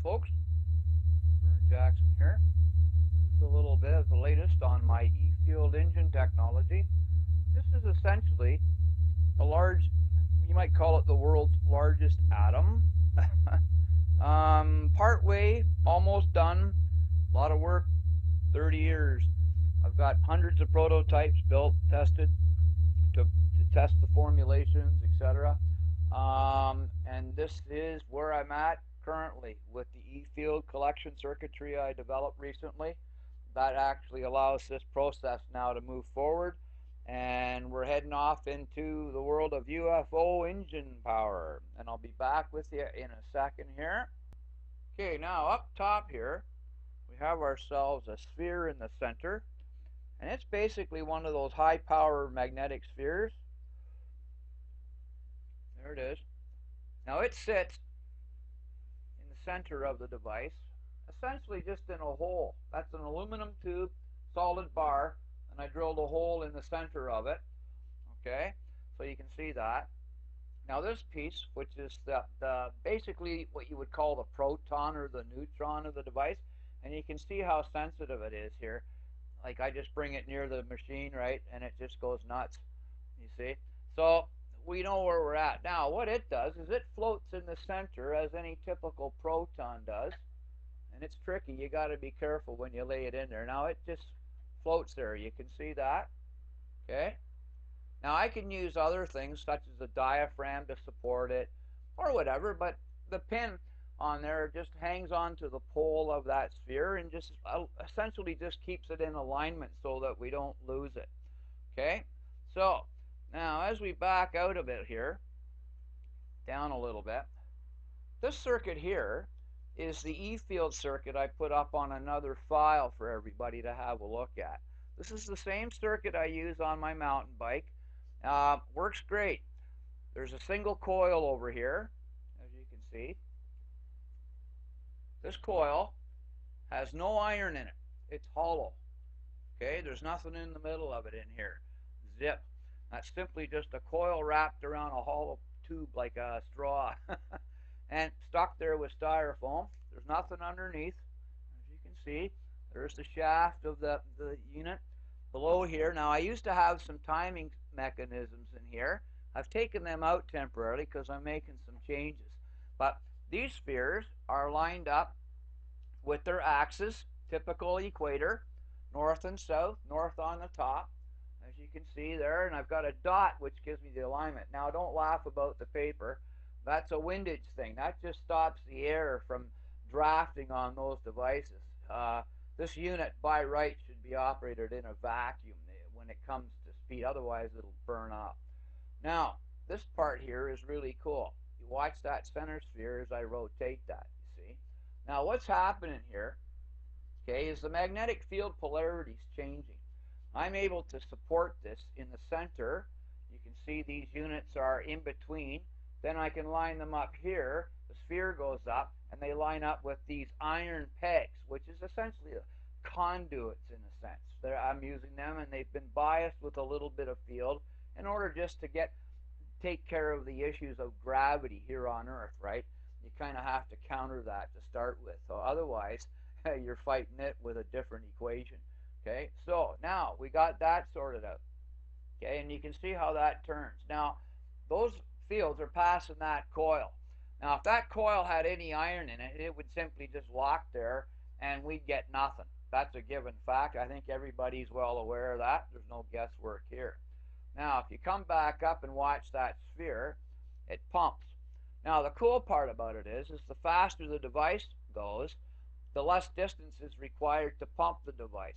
folks, Vern Jackson here. This is a little bit of the latest on my e-field engine technology. This is essentially a large, you might call it the world's largest atom. Part way, almost done. A lot of work, 30 years. I've got hundreds of prototypes built, tested, to test the formulations, etc. And this is where I'm at currently with the e-field collection circuitry I developed recently. That actually allows this process now to move forward, and we're heading off into the world of UFO engine power, and I'll be back with you in a second here. Okay, now up top here we have ourselves a sphere in the center, and it's basically one of those high power magnetic spheres. There it is. Now it sits in the center of the device, essentially just in a hole. That's an aluminum tube, solid bar, and I drilled a hole in the center of it. Okay, so you can see that. Now this piece, which is the basically what you would call the proton or the neutron of the device, and you can see how sensitive it is here. Like I just bring it near the machine, right, and it just goes nuts. You see? So we know where we're at. Now what it does is it floats in the center as any typical proton does, and it's tricky. You got to be careful when you lay it in there. Now it just floats there. You can see that. Okay? Now I can use other things such as a diaphragm to support it or whatever, but the pin on there just hangs onto the pole of that sphere and just essentially just keeps it in alignment so that we don't lose it. Okay? So now as we back out of it here, down a little bit, this circuit here is the e-field circuit I put up on another file for everybody to have a look at. This is the same circuit I use on my mountain bike. Works great. There's a single coil over here, as you can see. This coil has no iron in it. It's hollow. Okay, there's nothing in the middle of it in here. Zip. That's simply just a coil wrapped around a hollow tube like a straw and stuck there with styrofoam. There's nothing underneath. As you can see, there's the shaft of the unit below here. Now I used to have some timing mechanisms in here. I've taken them out temporarily because I'm making some changes. But these spheres are lined up with their axes, typical equator, north and south, north on the top, as you can see there, and I've got a dot which gives me the alignment. Now don't laugh about the paper. That's a windage thing. That just stops the air from drafting on those devices. This unit by right should be operated in a vacuum when it comes to speed, otherwise it'll burn up. Now this part here is really cool. You watch that center sphere as I rotate that, you see. Now what's happening here, okay, is the magnetic field polarity is changing. I'm able to support this in the center. You can see these units are in between. Then I can line them up here. The sphere goes up, and they line up with these iron pegs, which is essentially conduits in a sense. I'm using them, and they've been biased with a little bit of field in order just to take care of the issues of gravity here on Earth, right? You kind of have to counter that to start with. So otherwise, you're fighting it with a different equation. Okay, so now we got that sorted out. Okay, and you can see how that turns. Now, those fields are passing that coil. Now, if that coil had any iron in it, it would simply just lock there and we'd get nothing. That's a given fact. I think everybody's well aware of that. There's no guesswork here. Now, if you come back up and watch that sphere, it pumps. Now, the cool part about it is the faster the device goes, the less distance is required to pump the device.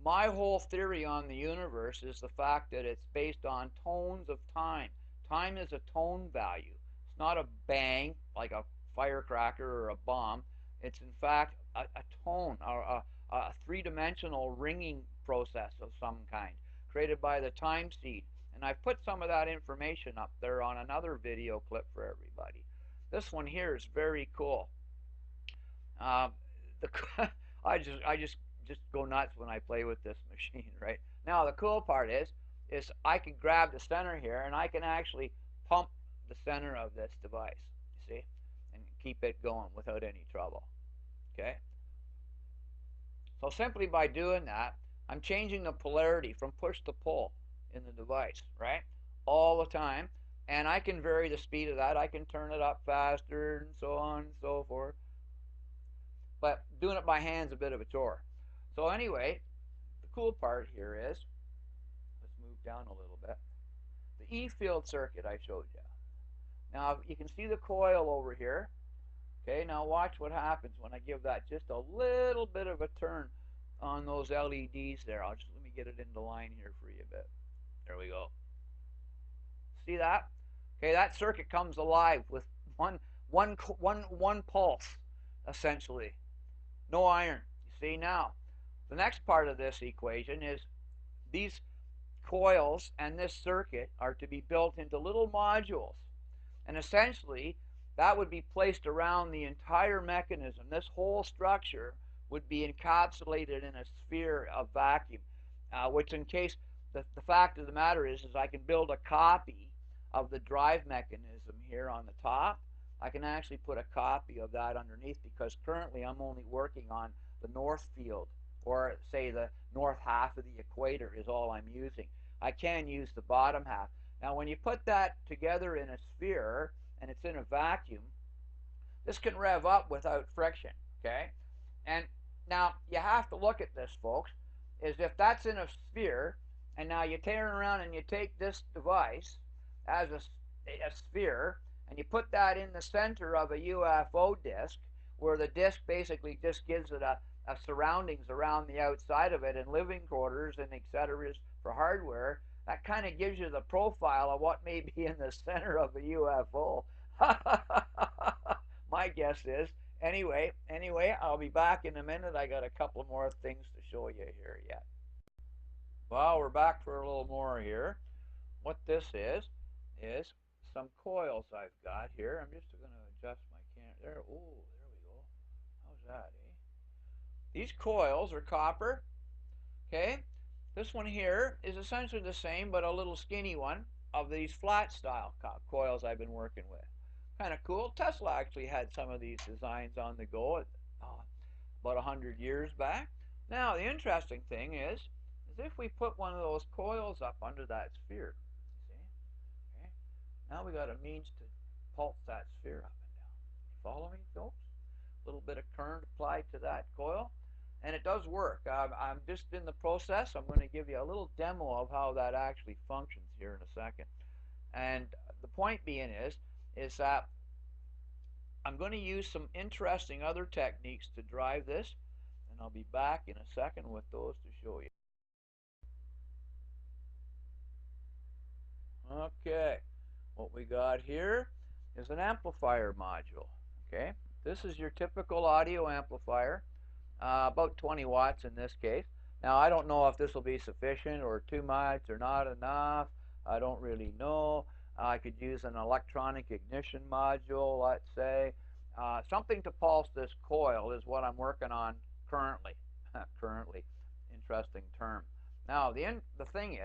My whole theory on the universe is the fact that it's based on tones of time. Time is a tone value. It's not a bang like a firecracker or a bomb. It's in fact a tone or a three-dimensional ringing process of some kind created by the time seed. And I've put some of that information up there on another video clip for everybody. This one here is very cool. I just go nuts when I play with this machine, right? Now the cool part is I can grab the center here and I can actually pump the center of this device, you see, and keep it going without any trouble. Okay? So simply by doing that, I'm changing the polarity from push to pull in the device, right? All the time. And I can vary the speed of that. I can turn it up faster and so on and so forth. But doing it by hand is a bit of a chore. So anyway, the cool part here is, let's move down a little bit, the E-field circuit I showed you. Now you can see the coil over here. Okay, now watch what happens when I give that just a little bit of a turn on those LEDs there. Let me get it into line here for you a bit. There we go. See that? Okay, that circuit comes alive with one pulse, essentially. No iron. You see now, the next part of this equation is these coils and this circuit are to be built into little modules. And essentially, that would be placed around the entire mechanism. This whole structure would be encapsulated in a sphere of vacuum, which in case the fact of the matter is I can build a copy of the drive mechanism here on the top. I can actually put a copy of that underneath because currently I'm only working on the north field, or say the north half of the equator is all I'm using. I can use the bottom half. Now when you put that together in a sphere and it's in a vacuum, this can rev up without friction, okay? And now you have to look at this, folks, is if that's in a sphere and now you turn around and you take this device as a sphere and you put that in the center of a UFO disc where the disc basically just gives it a surroundings around the outside of it and living quarters and etc. for hardware, that kind of gives you the profile of what may be in the center of a UFO. My guess is. Anyway, I'll be back in a minute. I got a couple more things to show you here yet. Well, we're back for a little more here. What this is some coils I've got here. I'm just going to adjust my camera. There, oh, there we go. How's that, eh? These coils are copper, okay? This one here is essentially the same, but a little skinny one of these flat style coils I've been working with. Kind of cool. Tesla actually had some of these designs on the go about 100 years back. Now, the interesting thing is if we put one of those coils up under that sphere, see? Okay. Now we got a means to pulse that sphere up and down. You follow me, folks? A little bit of current applied to that coil, and it does work. I'm just in the process. I'm going to give you a little demo of how that actually functions here in a second. And the point being is that I'm going to use some interesting other techniques to drive this, and I'll be back in a second with those to show you. Okay, what we got here is an amplifier module. Okay, this is your typical audio amplifier, about 20 watts in this case. Now I don't know if this will be sufficient or too much or not enough. I don't really know. I could use an electronic ignition module, let's say. Something to pulse this coil is what I'm working on currently. Currently, interesting term. Now the thing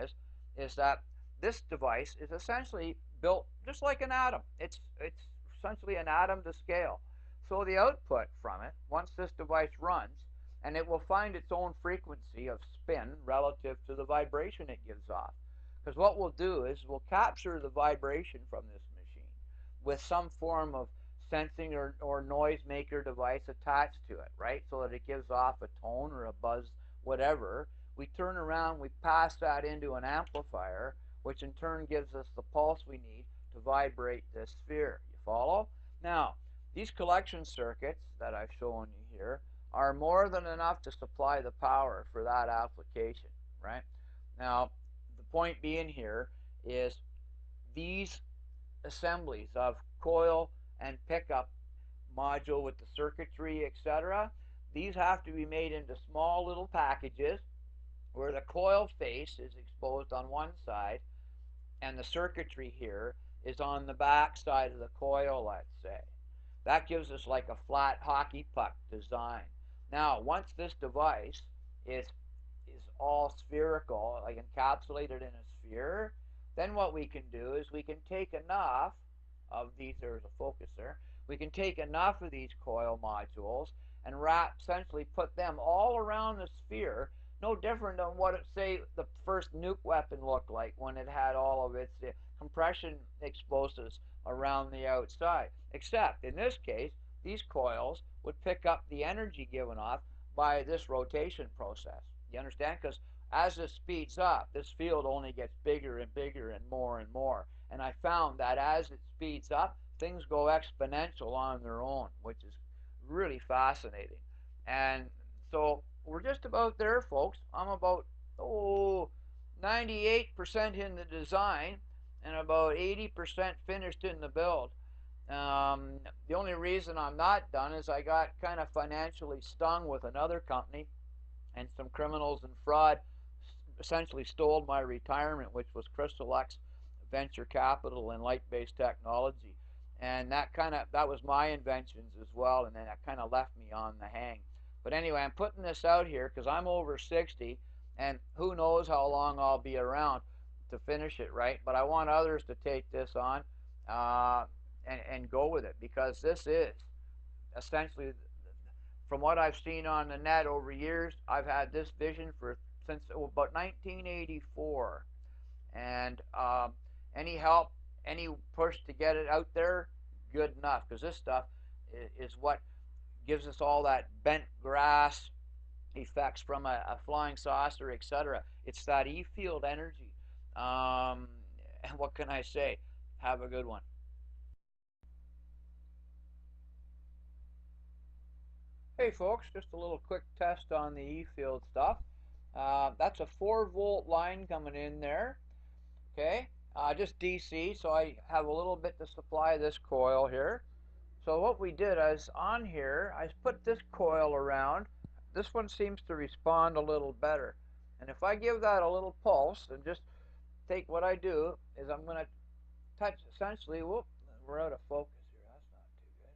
is that this device is essentially built just like an atom. It's essentially an atom to scale. So the output from it, once this device runs, and it will find its own frequency of spin relative to the vibration it gives off. Because what we'll do is we'll capture the vibration from this machine with some form of sensing or noise maker device attached to it, right? So that it gives off a tone or a buzz, whatever. We turn around, we pass that into an amplifier, which in turn gives us the pulse we need to vibrate this sphere. You follow? Now, these collection circuits that I've shown you here are more than enough to supply the power for that application, right? Now, the point being here is these assemblies of coil and pickup module with the circuitry, etc., these have to be made into small little packages where the coil face is exposed on one side and the circuitry here is on the back side of the coil, let's say. That gives us like a flat hockey puck design. Now, once this device is all spherical, like encapsulated in a sphere, then what we can do is we can take enough of these, there's a focus there, We can take enough of these coil modules and essentially put them all around the sphere, no different than what it, say, the first nuke weapon looked like when it had all of its compression explosives around the outside. Except, in this case, these coils would pick up the energy given off by this rotation process. You understand? Because as this speeds up, this field only gets bigger and bigger and more and more. And I found that as it speeds up, things go exponential on their own, which is really fascinating. And so we're just about there, folks. I'm about 98% in the design and about 80% finished in the build. The only reason I'm not done is I got kind of financially stung with another company, and some criminals and fraud essentially stole my retirement, which was Crystal X Venture Capital and Light-Based Technology. And that was my inventions as well, and then that kind of left me on the hang. But anyway, I'm putting this out here because I'm over 60, and who knows how long I'll be around to finish it, right? But I want others to take this on and go with it, because this is essentially, from what I've seen on the net over years, I've had this vision since about 1984, and any help, any push to get it out there, good enough, because this stuff is what gives us all that bent grass effects from a flying saucer, etc. It's that E-field energy. And what can I say? Have a good one. Hey folks, just a little quick test on the E-field stuff. That's a 4-volt line coming in there. Okay, just DC, so I have a little bit to supply this coil here. So what we did is, on here, I put this coil around. This one seems to respond a little better. And if I give that a little pulse and just take, what I do is I'm going to touch, essentially, whoop, we're out of focus here. That's not too good.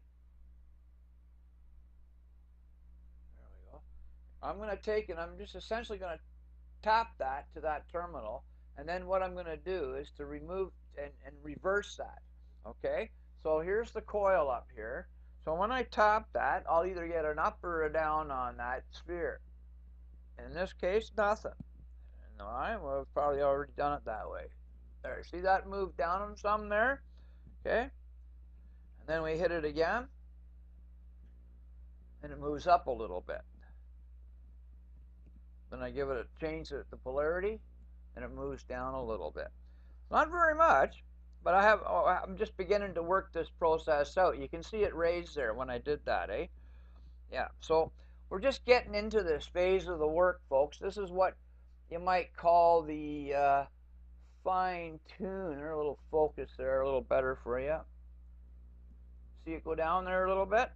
There we go. I'm going to take, and I'm just essentially going to tap that to that terminal, and then what I'm going to do is to remove and reverse that. Okay, so here's the coil up here. So when I tap that, I'll either get an up or a down on that sphere. In this case, nothing. And we've probably already done it that way. There, see that move down on some there? Okay, and then we hit it again, and it moves up a little bit. Then I give it a change the polarity, and it moves down a little bit. Not very much, but I'm just beginning to work this process out. You can see it raised there when I did that, eh? Yeah, so we're just getting into this phase of the work, folks. This is what you might call the fine tune, or a little focus there, a little better for you. See it go down there a little bit?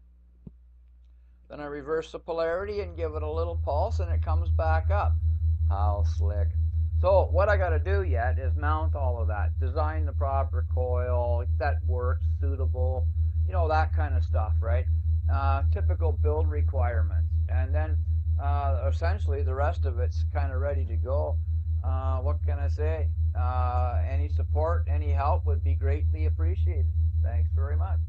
Then I reverse the polarity and give it a little pulse, and it comes back up. How slick. So what I got to do yet is mount all of that, design the proper coil that works, suitable, that kind of stuff, right? Typical build requirements. And then essentially the rest of it's kind of ready to go. What can I say? Any support, any help would be greatly appreciated. Thanks very much.